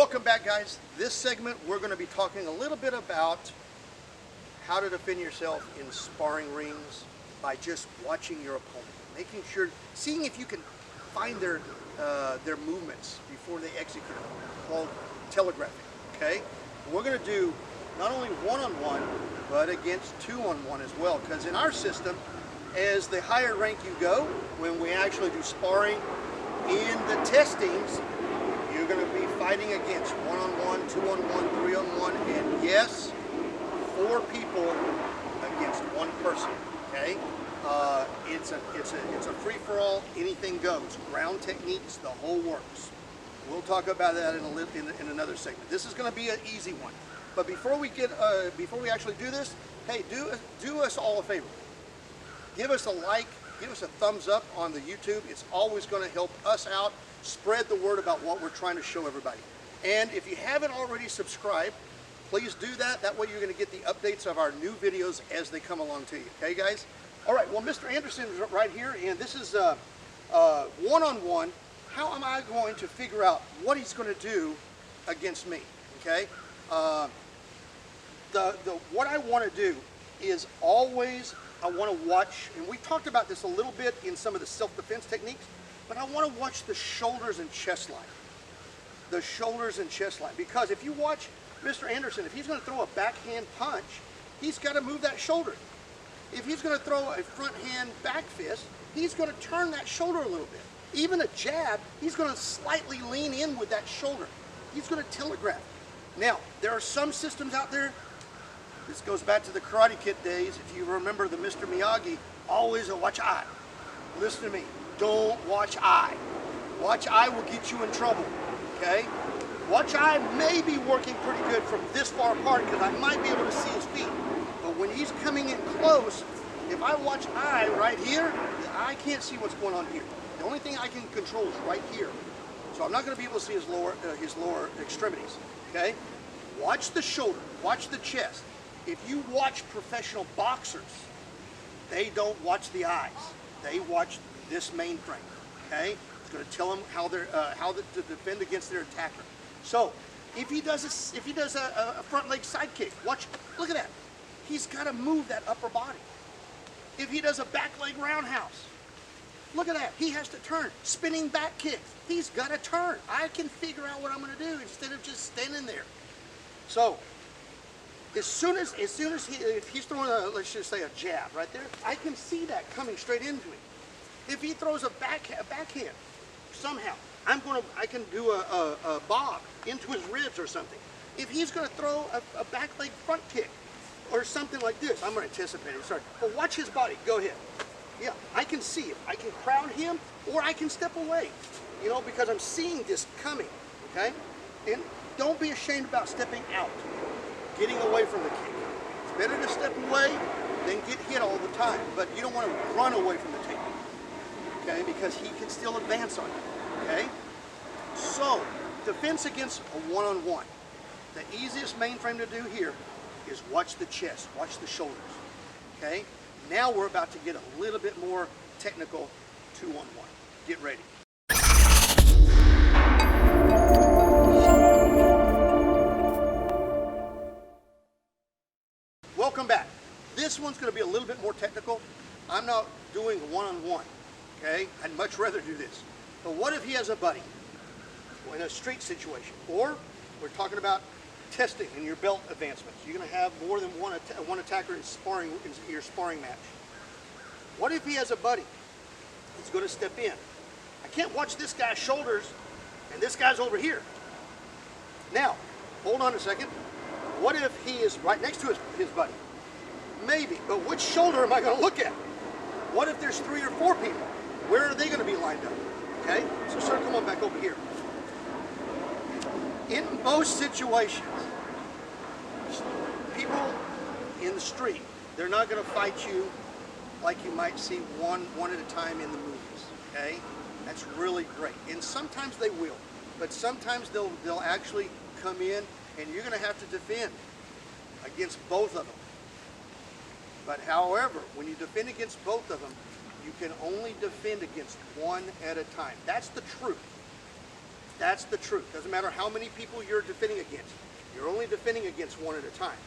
Welcome back, guys. This segment we're going to be talking a little bit about how to defend yourself in sparring rings by just watching your opponent, making sure, seeing if you can find their movements before they execute them, called telegraphing. Okay, we're going to do not only one-on-one but against two-on-one as well, because in our system, as the higher rank you go, when we actually do sparring in the testings, you're going to be fighting against one-on-one, two-on-one, three-on-one, and yes, 4 people against 1 person. Okay, it's a free-for-all. Anything goes. Ground techniques, the whole works. We'll talk about that in another segment. This is going to be an easy one. But before we actually do this, hey, do us all a favor. Give us a like, give us a thumbs up on the YouTube. It's always going to help us out. Spread the word about what we're trying to show everybody. And if you haven't already subscribed, please do that. That way you're going to get the updates of our new videos as they come along to you. Okay, guys? All right, well, Mr. Anderson is right here, and this is one-on-one. How am I going to figure out what he's going to do against me? Okay? What I want to do is always, I want to watch, and we talked about this a little bit in some of the self-defense techniques, but I want to watch the shoulders and chest line. The shoulders and chest line. Because if you watch Mr. Anderson, if he's going to throw a backhand punch, he's got to move that shoulder. If he's going to throw a front hand back fist, he's going to turn that shoulder a little bit. Even a jab, he's going to slightly lean in with that shoulder. He's going to telegraph. Now, there are some systems out there. This goes back to the Karate Kid days. If you remember the Mr. Miyagi, always a watch eye. Listen to me. Don't watch eye. Watch eye will get you in trouble. Okay? Watch eye may be working pretty good from this far apart because I might be able to see his feet. But when he's coming in close, if I watch eye right here, I can't see what's going on here. The only thing I can control is right here. So I'm not going to be able to see his lower extremities. Okay? Watch the shoulder. Watch the chest. If you watch professional boxers, they don't watch the eyes. They watch this mainframe. Okay? It's going to tell them how to defend against their attacker. So if he does a front leg side kick, watch. Look at that. He's got to move that upper body. If he does a back leg roundhouse, look at that. He has to turn. Spinning back kick. He's got to turn. I can figure out what I'm going to do instead of just standing there. So as soon as if he's throwing let's just say a jab right there, I can see that coming straight into me. If he throws a backhand, somehow I can do a bob into his ribs or something. If he's going to throw a back leg front kick or something like this, I'm going to anticipate it. Sorry, but watch his body. Go ahead. Yeah, I can see it. I can crowd him, or I can step away. You know, because I'm seeing this coming. Okay, and don't be ashamed about stepping out. Getting away from the kick. It's better to step away than get hit all the time, but you don't want to run away from the kick, okay, because he can still advance on you, okay? So, defense against a one-on-one. The easiest mainframe to do here is watch the chest, watch the shoulders, okay? Now we're about to get a little bit more technical two-on-one. Get ready. Welcome back. This one's going to be a little bit more technical. I'm not doing one-on-one, okay? I'd much rather do this. But what if he has a buddy in a street situation? Or we're talking about testing in your belt advancements. You're going to have more than one attacker in your sparring match. What if he has a buddy that's going to step in? I can't watch this guy's shoulders and this guy's over here. Now, hold on a second. What if he is right next to his buddy? Maybe, but which shoulder am I going to look at? What if there's 3 or 4 people? Where are they going to be lined up? Okay, so sir, come on back over here. In most situations, people in the street, they're not going to fight you like you might see one at a time in the movies, okay? That's really great. And sometimes they will, but sometimes they'll actually come in and you're going to have to defend against both of them. But however, when you defend against both of them, you can only defend against one at a time. That's the truth. That's the truth. Doesn't matter how many people you're defending against. You're only defending against one at a time.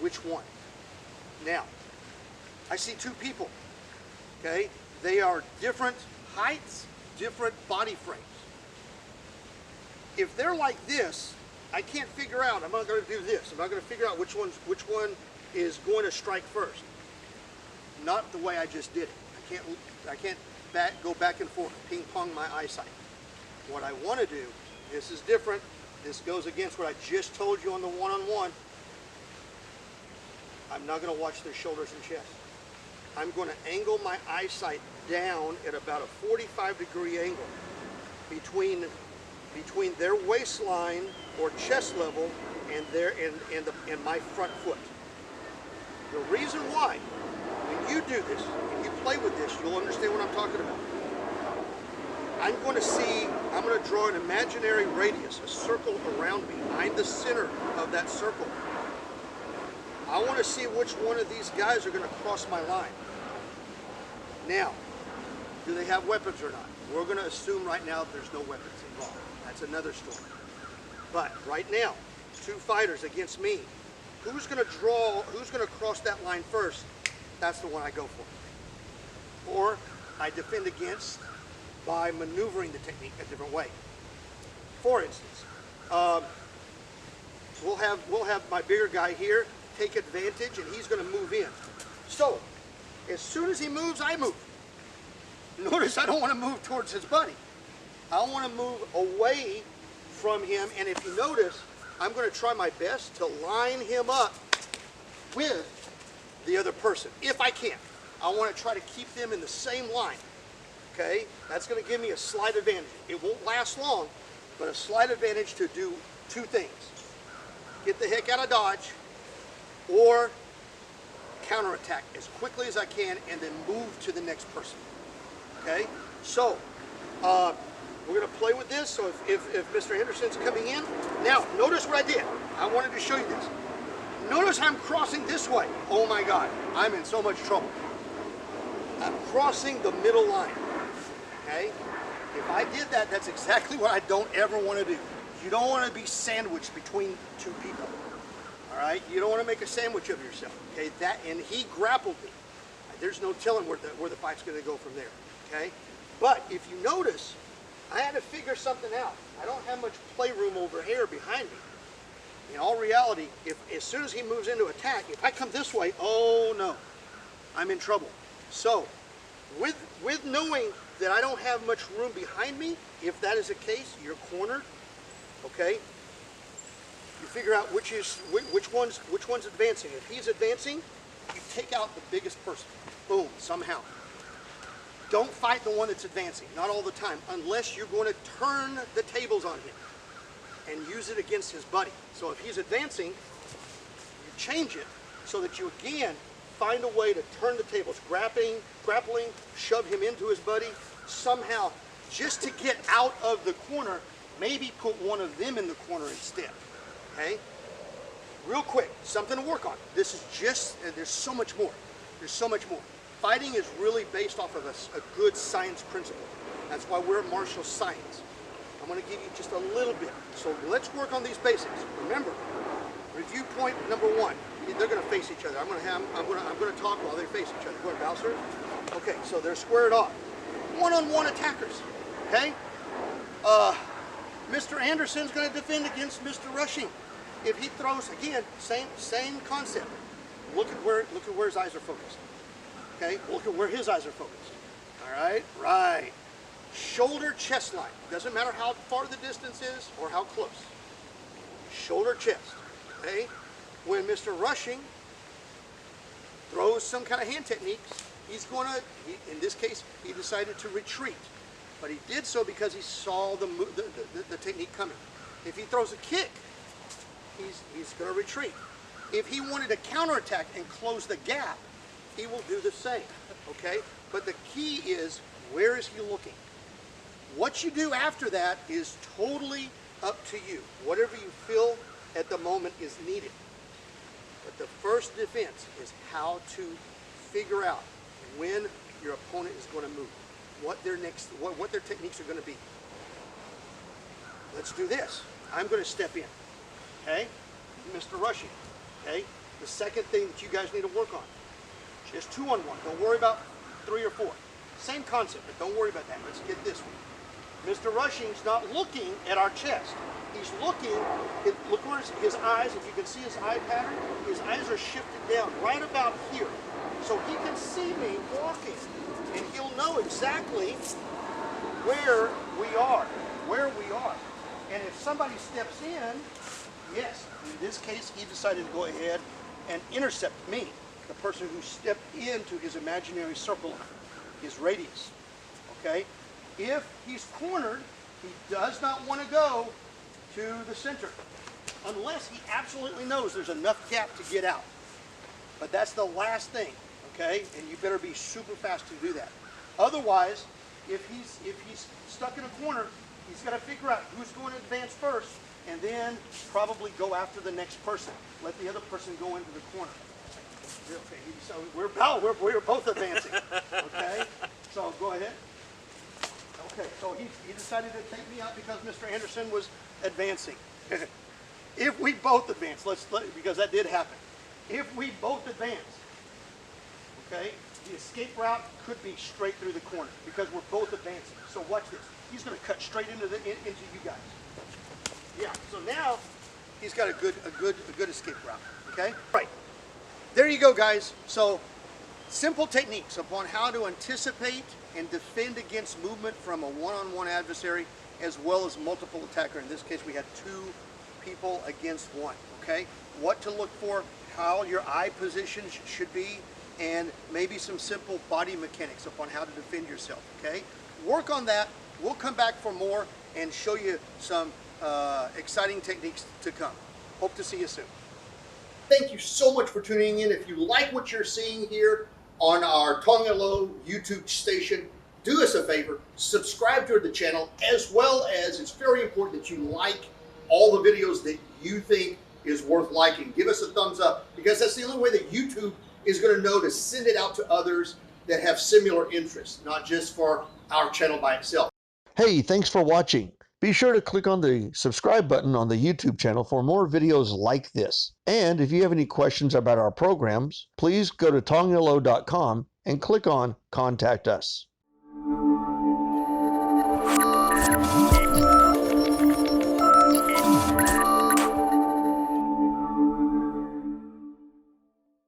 Which one? Now, I see two people, okay? They are different heights, different body frames. If they're like this, I can't figure out, I'm not going to do this. I'm not going to figure out which one is going to strike first. Not the way I just did it. I can't go back and forth, ping pong my eyesight. What I want to do, this is different. This goes against what I just told you on the one-on-one. I'm not going to watch their shoulders and chest. I'm going to angle my eyesight down at about a 45-degree angle between their waistline or chest level and my front foot. The reason why, when you do this, when you play with this, you'll understand what I'm talking about. I'm going to draw an imaginary radius, a circle around behind the center of that circle. I want to see which one of these guys are going to cross my line. Now, do they have weapons or not? We're going to assume right now there's no weapons involved. That's another story. But right now, two fighters against me. Who's going to cross that line first? That's the one I go for. Or I defend against by maneuvering the technique a different way. For instance, we'll have my bigger guy here take advantage, and he's going to move in. So, as soon as he moves, I move. Notice I don't want to move towards his buddy. I want to move away from him, and if you notice, I'm going to try my best to line him up with the other person, if I can. I want to try to keep them in the same line. Okay, that's going to give me a slight advantage. It won't last long, but a slight advantage to do two things. Get the heck out of dodge, or counterattack as quickly as I can and then move to the next person. Okay, so we're going to play with this. So if Mr. Henderson's coming in, now notice what I did. I wanted to show you this. Notice I'm crossing this way. Oh my God, I'm in so much trouble. I'm crossing the middle line. Okay, if I did that, that's exactly what I don't ever want to do. You don't want to be sandwiched between two people. All right, you don't want to make a sandwich of yourself. Okay, and he grappled me. There's no telling where the fight's going to go from there. Okay, but if you notice, I had to figure something out. I don't have much playroom over here behind me. In all reality, as soon as he moves into attack, if I come this way, oh no, I'm in trouble. So, with knowing that I don't have much room behind me, if that is the case, you're cornered. Okay, you figure out which one's advancing. If he's advancing, you take out the biggest person. Boom, somehow. Don't fight the one that's advancing, not all the time, unless you're going to turn the tables on him and use it against his buddy. So if he's advancing, you change it so that you again find a way to turn the tables, grappling, shove him into his buddy, somehow, just to get out of the corner, maybe put one of them in the corner instead. Okay? Real quick, something to work on. This is just, there's so much more. There's so much more. Fighting is really based off of a good science principle. That's why we're martial science. I'm going to give you just a little bit. So let's work on these basics. Remember, review point number one. They're going to face each other. I'm going to talk while they face each other. Go ahead, Bowser. Okay, so they're squared off. One-on-one attackers. Okay. Mr. Anderson's going to defend against Mr. Rushing. If he throws again, same concept. Look at where his eyes are focused. Okay, look at where his eyes are focused. All right, right. Shoulder chest line. Doesn't matter how far the distance is or how close. Shoulder chest. Okay. When Mr. Rushing throws some kind of hand techniques, he's going to, in this case, he decided to retreat. But he did so because he saw the technique coming. If he throws a kick, he's going to retreat. If he wanted to counterattack and close the gap, he will do the same. Okay? But the key is, where is he looking? What you do after that is totally up to you. Whatever you feel at the moment is needed. But the first defense is how to figure out when your opponent is going to move, what their techniques are going to be. let's do this. I'm going to step in, okay? Mr. Rushing, okay? The second thing that you guys need to work on, just 2-on-1. Don't worry about 3 or 4. Same concept, but don't worry about that. Let's get this one. Mr. Rushing's not looking at our chest. He's looking, look where his eyes, if you can see his eye pattern, his eyes are shifted down right about here. So he can see me walking, and he'll know exactly where we are. And if somebody steps in, yes, in this case, he decided to go ahead and intercept me, the person who stepped into his imaginary circle, his radius, okay? If he's cornered, he does not want to go to the center unless he absolutely knows there's enough gap to get out. But that's the last thing, okay? And you better be super fast to do that. Otherwise, if he's stuck in a corner, he's got to figure out who's going to advance first and then probably go after the next person. Let the other person go into the corner. Okay, so we're both advancing, okay? So go ahead. Okay, so he decided to take me out because Mr. Anderson was advancing. If we both advance, because that did happen. If we both advance, okay, the escape route could be straight through the corner because we're both advancing. So watch this. He's going to cut straight into you guys. Yeah. So now he's got a good escape route. Okay. Right. There you go, guys. So simple techniques upon how to anticipate and defend against movement from a one-on-one adversary as well as multiple attacker. In this case, we had 2 people against 1. Okay. What to look for, how your eye positions should be, and maybe some simple body mechanics upon how to defend yourself, okay? Work on that. We'll come back for more and show you some exciting techniques to come. Hope to see you soon. Thank you so much for tuning in. If you like what you're seeing here on our Tong Il Lo YouTube station, do us a favor, subscribe to the channel, as well as it's very important that you like all the videos that you think is worth liking. Give us a thumbs up because that's the only way that YouTube is going to know to send it out to others that have similar interests, not just for our channel by itself. Hey, thanks for watching. Be sure to click on the subscribe button on the YouTube channel for more videos like this. And if you have any questions about our programs, please go to tongillo.com and click on Contact Us.